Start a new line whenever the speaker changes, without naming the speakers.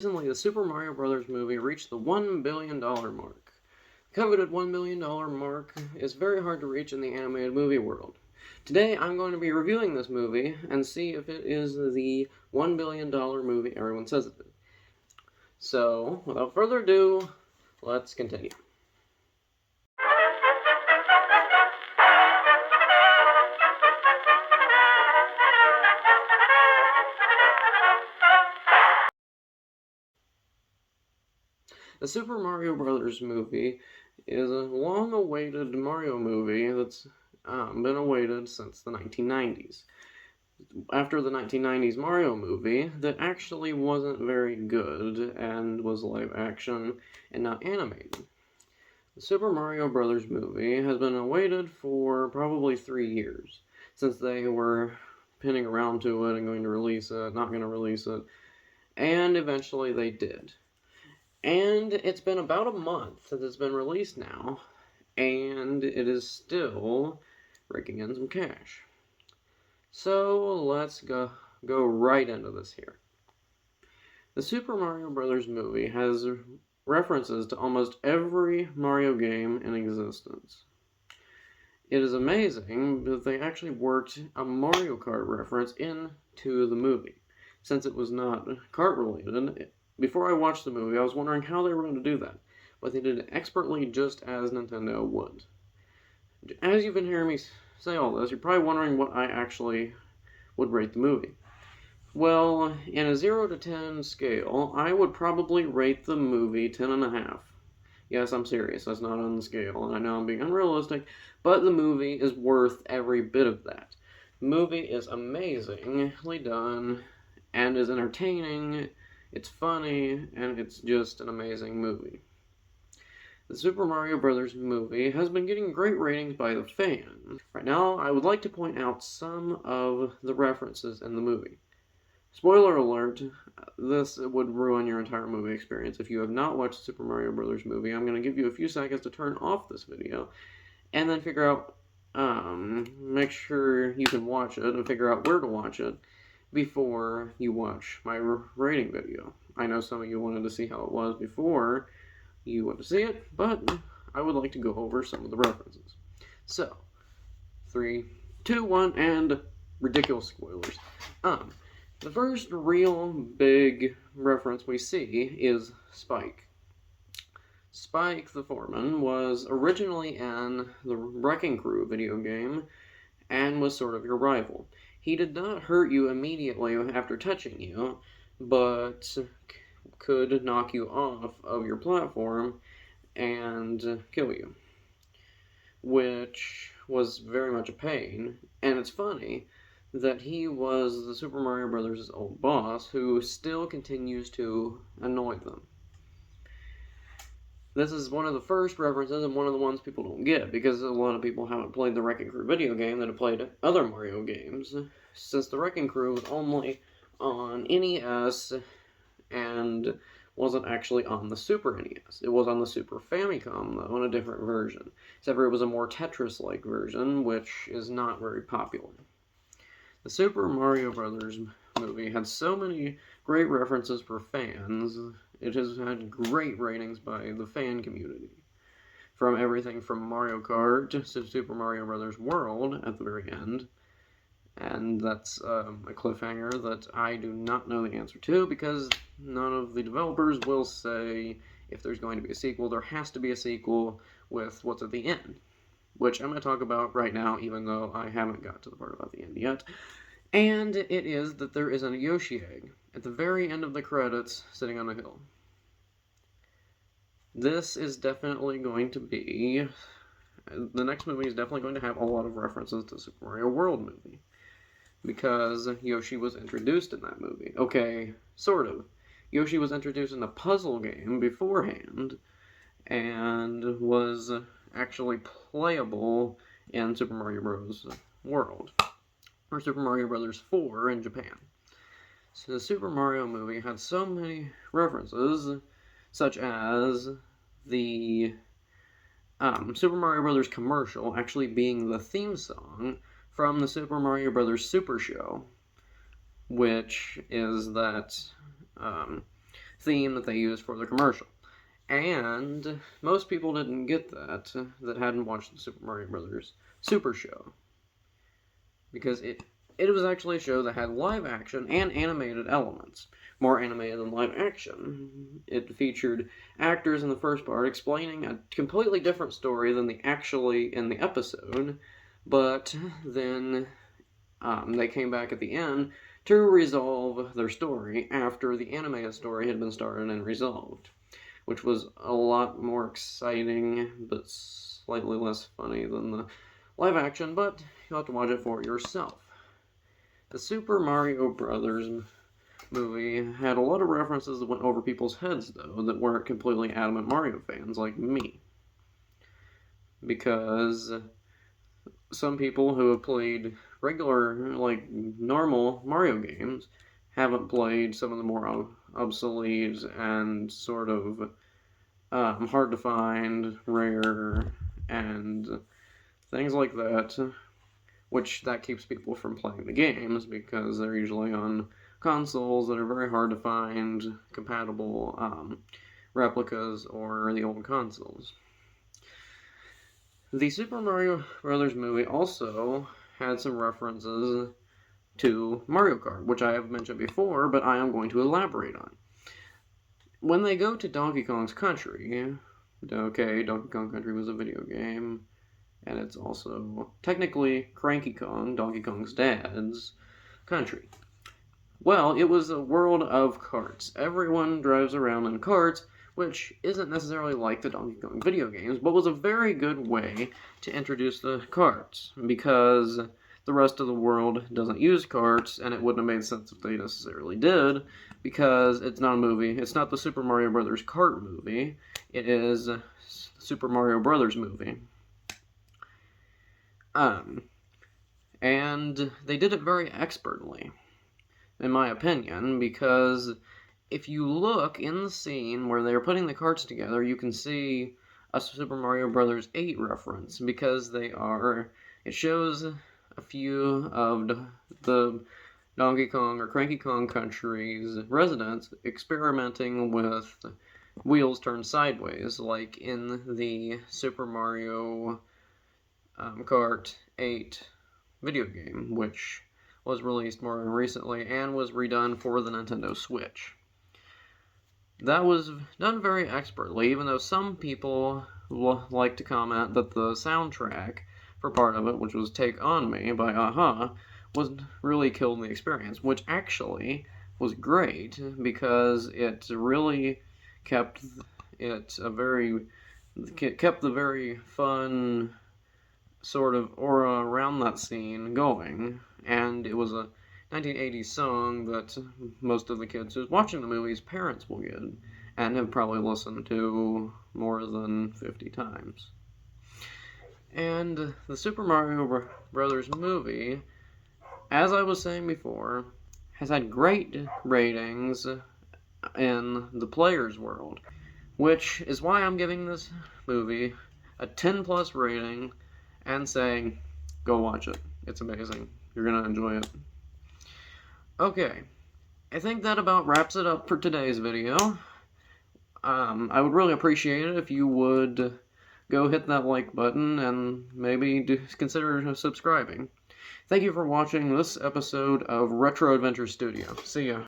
Recently, the Super Mario Bros. Movie reached the $1 billion mark. The coveted $1 billion mark is very hard to reach in the animated movie world. Today, I'm going to be reviewing this movie and see if it is the $1 billion movie everyone says it is. So, without further ado, let's continue. The Super Mario Bros. Movie is a long-awaited Mario movie that's been awaited since the 1990s. After the 1990s Mario movie, that actually wasn't very good and was live action and not animated. The Super Mario Bros. Movie has been awaited for probably 3 years, since they were pinning around to it and going to release it, not going to release it, and eventually they did. And it's been about a month that it's been released now, and it is still raking in some cash. So let's go right into this here. The Super Mario Bros. Movie has references to almost every Mario game in existence. It is amazing that they actually worked a Mario Kart reference into the movie, since it was not kart related. Before I watched the movie, I was wondering how they were going to do that, but they did it expertly just as Nintendo would. As you've been hearing me say all this, you're probably wondering what I actually would rate the movie. Well, in a 0 to 10 scale, I would probably rate the movie 10.5. Yes, I'm serious, that's not on the scale, and I know I'm being unrealistic, but the movie is worth every bit of that. The movie is amazingly done, and is entertaining, it's funny, and it's just an amazing movie. The Super Mario Bros. Movie has been getting great ratings by the fans. Right now, I would like to point out some of the references in the movie. Spoiler alert, this would ruin your entire movie experience. If you have not watched the Super Mario Bros. Movie, I'm going to give you a few seconds to turn off this video, and then figure out, make sure you can watch it, and figure out where to watch it before you watch my rating video. I know some of you wanted to see how it was before you went to see it, but I would like to go over some of the references. So, 3, 2, 1, and ridiculous spoilers. The first real big reference we see is Spike. Spike the Foreman was originally in the Wrecking Crew video game and was sort of your rival. He did not hurt you immediately after touching you, but could knock you off of your platform and kill you, which was very much a pain. And it's funny that he was the Super Mario Bros. Old boss who still continues to annoy them. This is one of the first references and one of the ones people don't get, because a lot of people haven't played the Wrecking Crew video game that have played other Mario games, since the Wrecking Crew was only on NES and wasn't actually on the Super NES. It was on the Super Famicom, though, in a different version, except for it was a more Tetris-like version, which is not very popular. The Super Mario Bros. Movie had so many great references for fans. It has had great ratings by the fan community. From everything from Mario Kart to Super Mario Bros. World at the very end. And that's a cliffhanger that I do not know the answer to, because none of the developers will say if there's going to be a sequel. There has to be a sequel with what's at the end, which I'm going to talk about right now, even though I haven't got to the part about the end yet. And it is that there is a Yoshi egg at the very end of the credits sitting on a hill. This is definitely going to be... The next movie is definitely going to have a lot of references to Super Mario World movie, because Yoshi was introduced in that movie. Okay, sort of. Yoshi was introduced in a puzzle game beforehand, and was actually playable in Super Mario Bros. World, or Super Mario Bros. 4 in Japan. So the Super Mario movie had so many references, such as the Super Mario Bros. Commercial actually being the theme song from the Super Mario Bros. Super Show, which is that theme that they used for the commercial. And most people didn't get that hadn't watched the Super Mario Brothers Super Show. Because it was actually a show that had live action and animated elements. More animated than live action. It featured actors in the first part explaining a completely different story than actually in the episode, but then they came back at the end to resolve their story after the animated story had been started and resolved, which was a lot more exciting, but slightly less funny than the live action, but you'll have to watch it for yourself. The Super Mario Brothers movie had a lot of references that went over people's heads, though, that weren't completely adamant Mario fans like me. Because some people who have played regular, normal Mario games haven't played some of the more obsolete and sort of hard to find, rare, and things like that, which that keeps people from playing the games because they're usually on consoles that are very hard to find compatible replicas or the old consoles. The Super Mario Brothers movie also had some references to Mario Kart, which I have mentioned before, but I am going to elaborate on. When they go to Donkey Kong's country, okay, Donkey Kong Country was a video game, and it's also technically Cranky Kong, Donkey Kong's dad's country. Well, it was a world of karts. Everyone drives around in karts, which isn't necessarily like the Donkey Kong video games, but was a very good way to introduce the karts, because the rest of the world doesn't use karts, and it wouldn't have made sense if they necessarily did, because it's not a movie. It's not the Super Mario Brothers Kart movie. It is the Super Mario Brothers movie. And they did it very expertly, in my opinion, because if you look in the scene where they're putting the carts together, you can see a Super Mario Bros. 8 reference, because it shows a few of the Donkey Kong or Cranky Kong Country's residents experimenting with wheels turned sideways, like in the Super Mario Kart 8 video game, which was released more recently and was redone for the Nintendo Switch. That was done very expertly, even though some people like to comment that the soundtrack for part of it, which was Take On Me by a-ha, was really killed the experience, which actually was great because it really kept the very fun sort of aura around that scene going, and it was a 1980s song that most of the kids who's watching the movie's parents will get and have probably listened to more than 50 times. And the Super Mario Brothers movie, as I was saying before, has had great ratings in the player's world, which is why I'm giving this movie a 10 plus rating and saying, go watch it. It's amazing. You're going to enjoy it. Okay, I think that about wraps it up for today's video. I would really appreciate it if you would go hit that like button and maybe consider subscribing. Thank you for watching this episode of Retro Adventure Studio. See ya.